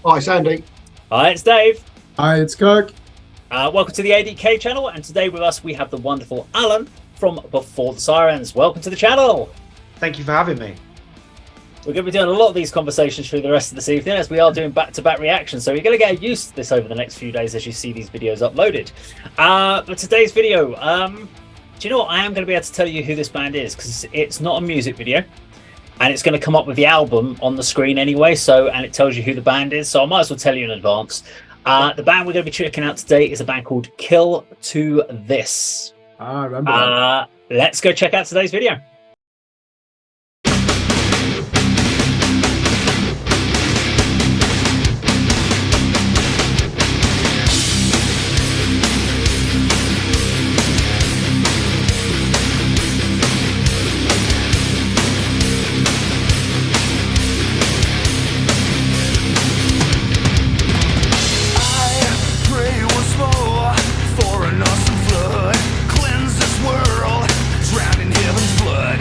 Hi, it's Andy. Hi, it's Dave. Hi, it's Kirk. Welcome to the A.D.K channel, and today with us we have the wonderful Alun from Before the Sirens. Welcome to the channel. Thank you for having me. We're going to be doing a lot of these conversations through the rest of this evening, as we are doing back-to-back reactions, so you're going to get used to this over the next few days as you see these videos uploaded. But today's video, do you know what? I am going to be able to tell you who this band is, because it's not a music video. And it's going to come up with the album on the screen anyway, and it tells you who the band is, so I might as well tell you in advance. The band we're going to be checking out today is a band called Kill to This. I remember that. Let's go check out today's video. Flood, cleanse this world, drown in heaven's blood.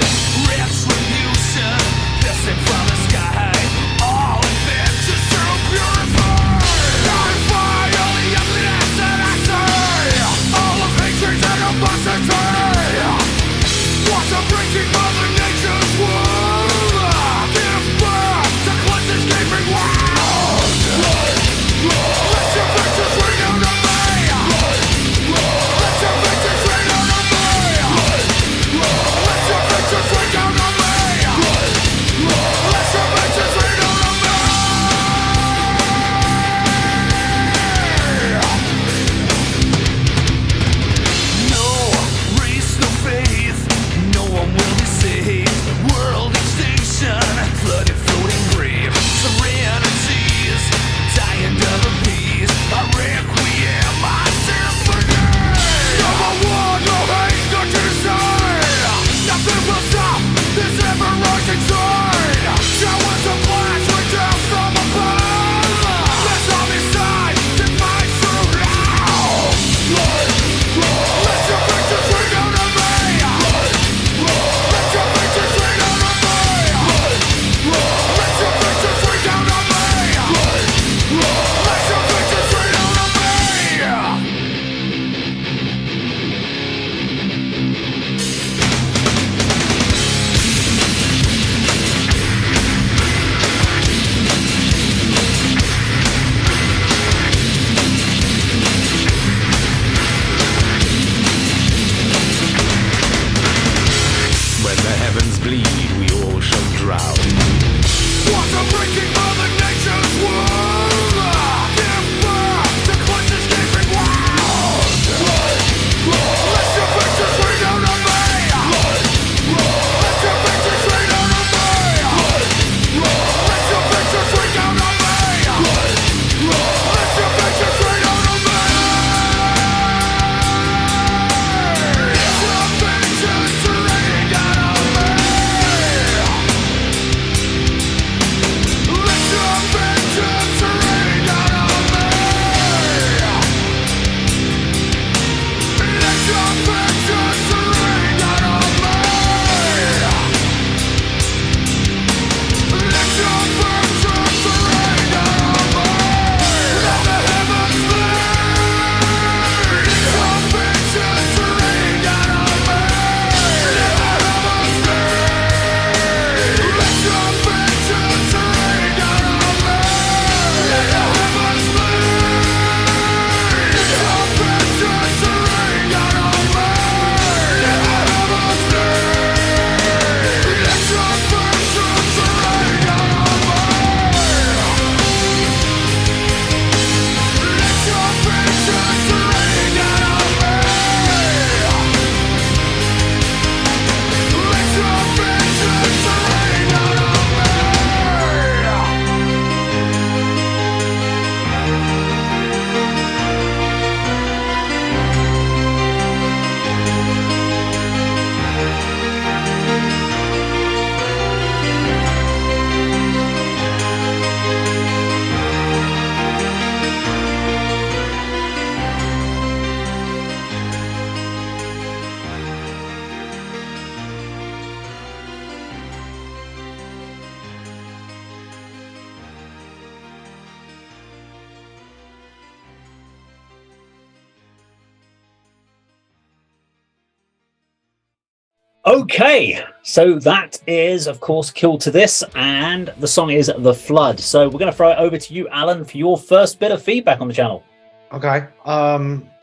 Okay, so that is, of course, Kill to This, and the song is The Flood. So we're going to throw it over to you, Alan, for your first bit of feedback on the channel. Okay,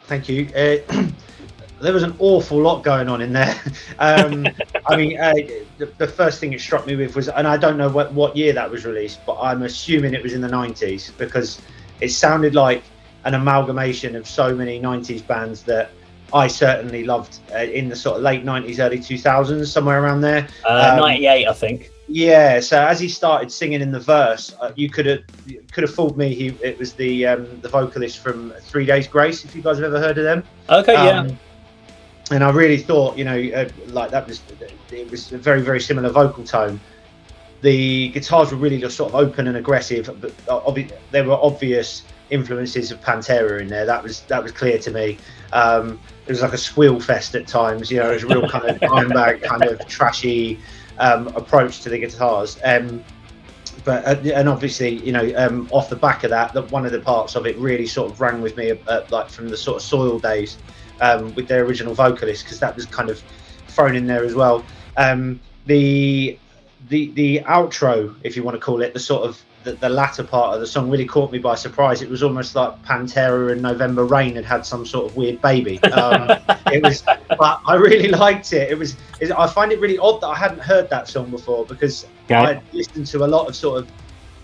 thank you. There was an awful lot going on in there. I mean, the first thing it struck me with was, and I don't know what year that was released, but I'm assuming it was in the 90s, because it sounded like an amalgamation of so many 90s bands that I certainly loved in the sort of late 90s, early 2000s, somewhere around there. 98, I think. Yeah, so as he started singing in the verse, you could have fooled me. It was the vocalist from 3 Days Grace, if you guys have ever heard of them. Okay, yeah. And I really thought, like it was a very, very similar vocal tone. The guitars were really just sort of open and aggressive, but there were obvious influences of Pantera in there. That was clear to me. It was like a squeal fest at times. It was a real kind of Dimebag, kind of trashy approach to the guitars. But obviously, off the back of that, one of the parts of it really sort of rang with me, like from the sort of Soil days, with their original vocalist, because that was kind of thrown in there as well. The outro, if you want to call it, the sort of the latter part of the song really caught me by surprise. It was almost like Pantera and November Rain had some sort of weird baby. It was, but I really liked it. I find it really odd that I hadn't heard that song before, because I listened to a lot of sort of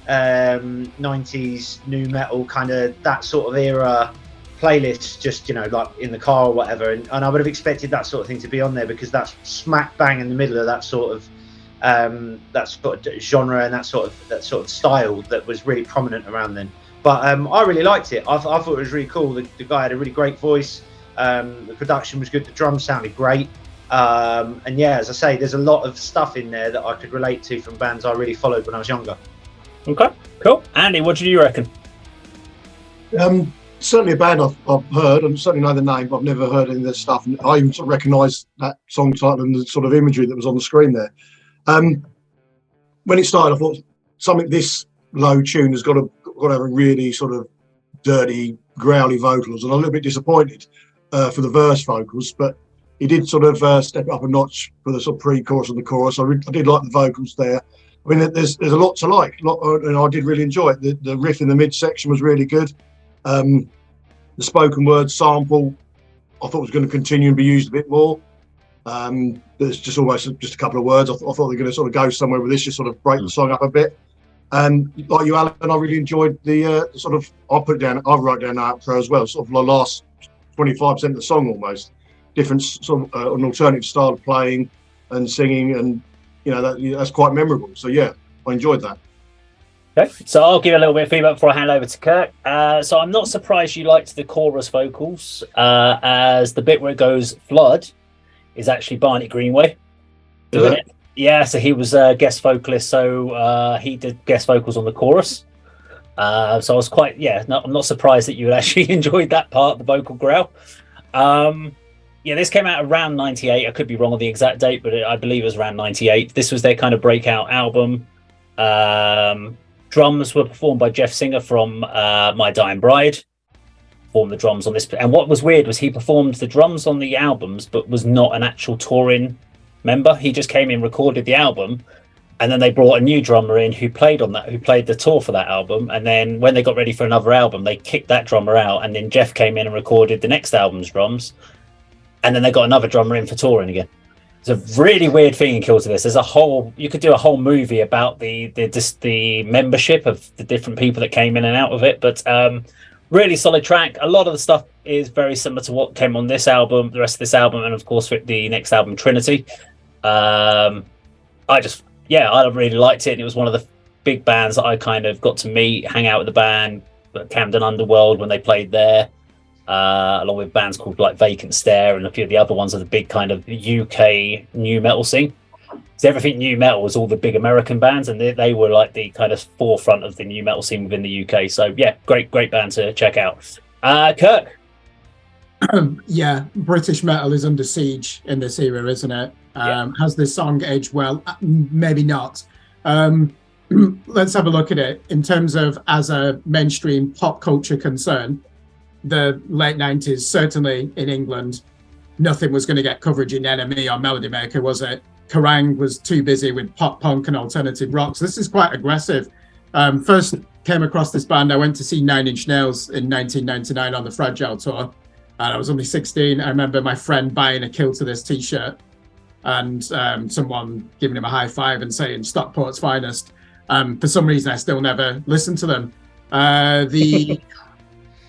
90s nu metal, kind of that sort of era playlists, just like in the car or whatever, and I would have expected that sort of thing to be on there, because that's smack bang in the middle of that sort of genre and that sort of style that was really prominent around then. But I really liked it. I thought it was really cool. The guy had a really great voice. The production was good. The drums sounded great. And yeah, as I say, there's a lot of stuff in there that I could relate to from bands I really followed when I was younger. Okay, cool. Andy, what do you reckon? Certainly a band I've heard, and certainly know the name, but I've never heard any of their stuff. And I even sort of recognise that song title and the sort of imagery that was on the screen there. When it started, I thought something this low tune has got to have a really sort of dirty, growly vocals, and I'm a little bit disappointed for the verse vocals, but he did sort of step it up a notch for the sort of pre-chorus and the chorus. I did like the vocals there. I mean, there's a lot to like, and I did really enjoy it. The riff in the mid-section was really good. The spoken word sample, I thought was going to continue and be used a bit more. There's just almost just a couple of words. I thought they were going to sort of go somewhere with this, just sort of break the song up a bit. And like you, Alan, I really enjoyed the sort of, I'll write down the outro as well, sort of the last 25% of the song almost. Different sort of an alternative style of playing and singing, and that's quite memorable. So yeah, I enjoyed that. Okay, so I'll give a little bit of feedback before I hand over to Kirk. So I'm not surprised you liked the chorus vocals, as the bit where it goes flood is actually Barney Greenway doing it. Yeah, so he was a guest vocalist, so he did guest vocals on the chorus. So I was quite, I'm not surprised that you actually enjoyed that part, the vocal growl. This came out around 98. I could be wrong on the exact date, but I believe it was around 98. This was their kind of breakout album. Drums were performed by Jeff Singer from My Dying Bride. Performed the drums on this. And what was weird was he performed the drums on the albums, but was not an actual touring member. He just came in, recorded the album, and then they brought a new drummer in who played on that, who played the tour for that album. And then when they got ready for another album, they kicked that drummer out, and then Jeff came in and recorded the next album's drums. And then they got another drummer in for touring again. It's a really weird thing in Kill to This. You could do a whole movie about the membership of the different people that came in and out of it. But really solid track. A lot of the stuff is very similar to what came on this album, the rest of this album, and of course the next album, Trinity. I really liked it. And it was one of the big bands that I kind of got to meet, hang out with the band at Camden Underworld when they played there. Along with bands called like Vacant Stare and a few of the other ones of the big kind of UK new metal scene. So everything new metal was all the big American bands, and they were like the kind of forefront of the new metal scene within the UK. So yeah, great band to check out. Kirk. Yeah, British metal is under siege in this era, isn't it? Has this song aged well? Maybe not. Let's have a look at it in terms of as a mainstream pop culture concern. The late 90s, certainly in England, nothing was going to get coverage in NME or Melody Maker, was it? Kerrang was too busy with pop punk and alternative rock. So this is quite aggressive. First came across this band, I went to see Nine Inch Nails in 1999 on the Fragile tour, and I was only 16. I remember my friend buying a Kill to This t-shirt, and someone giving him a high five and saying Stockport's finest. For some reason, I still never listened to them. The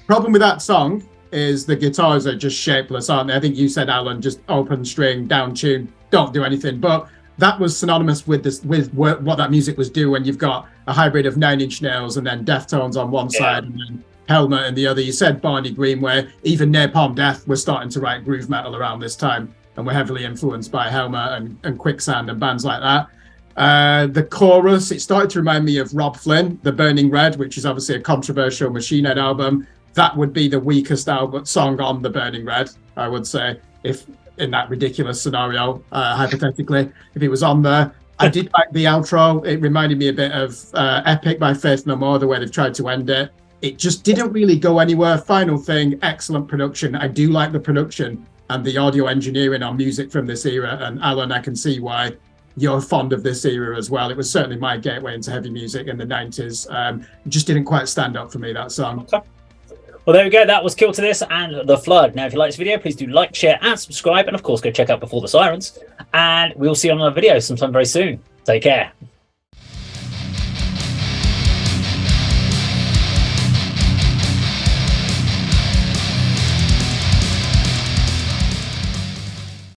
problem with that song is the guitars are just shapeless, aren't they? I think you said, Alan, just open string, down tune, don't do anything. But that was synonymous with this, with what that music was doing. When you've got a hybrid of Nine Inch Nails and then Deftones on one side and then Helmet and the other. You said Barney Green, where even Napalm Death was starting to write groove metal around this time, and were heavily influenced by Helmet and Quicksand and bands like that. The chorus, it started to remind me of Rob Flynn, The Burning Red, which is obviously a controversial Machine Head album. That would be the weakest song on The Burning Red, I would say, if in that ridiculous scenario, hypothetically, if it was on there. I did like the outro. It reminded me a bit of Epic by Faith No More, the way they've tried to end it. It just didn't really go anywhere. Final thing, excellent production. I do like the production and the audio engineering on music from this era. And Alan, I can see why you're fond of this era as well. It was certainly my gateway into heavy music in the 90s. It just didn't quite stand up for me, that song. Okay. Well, there we go. That was Kill to This and The Flood. Now, if you like this video, please do like, share, and subscribe. And, of course, go check out Before the Sirens. And we'll see you on another video sometime very soon. Take care.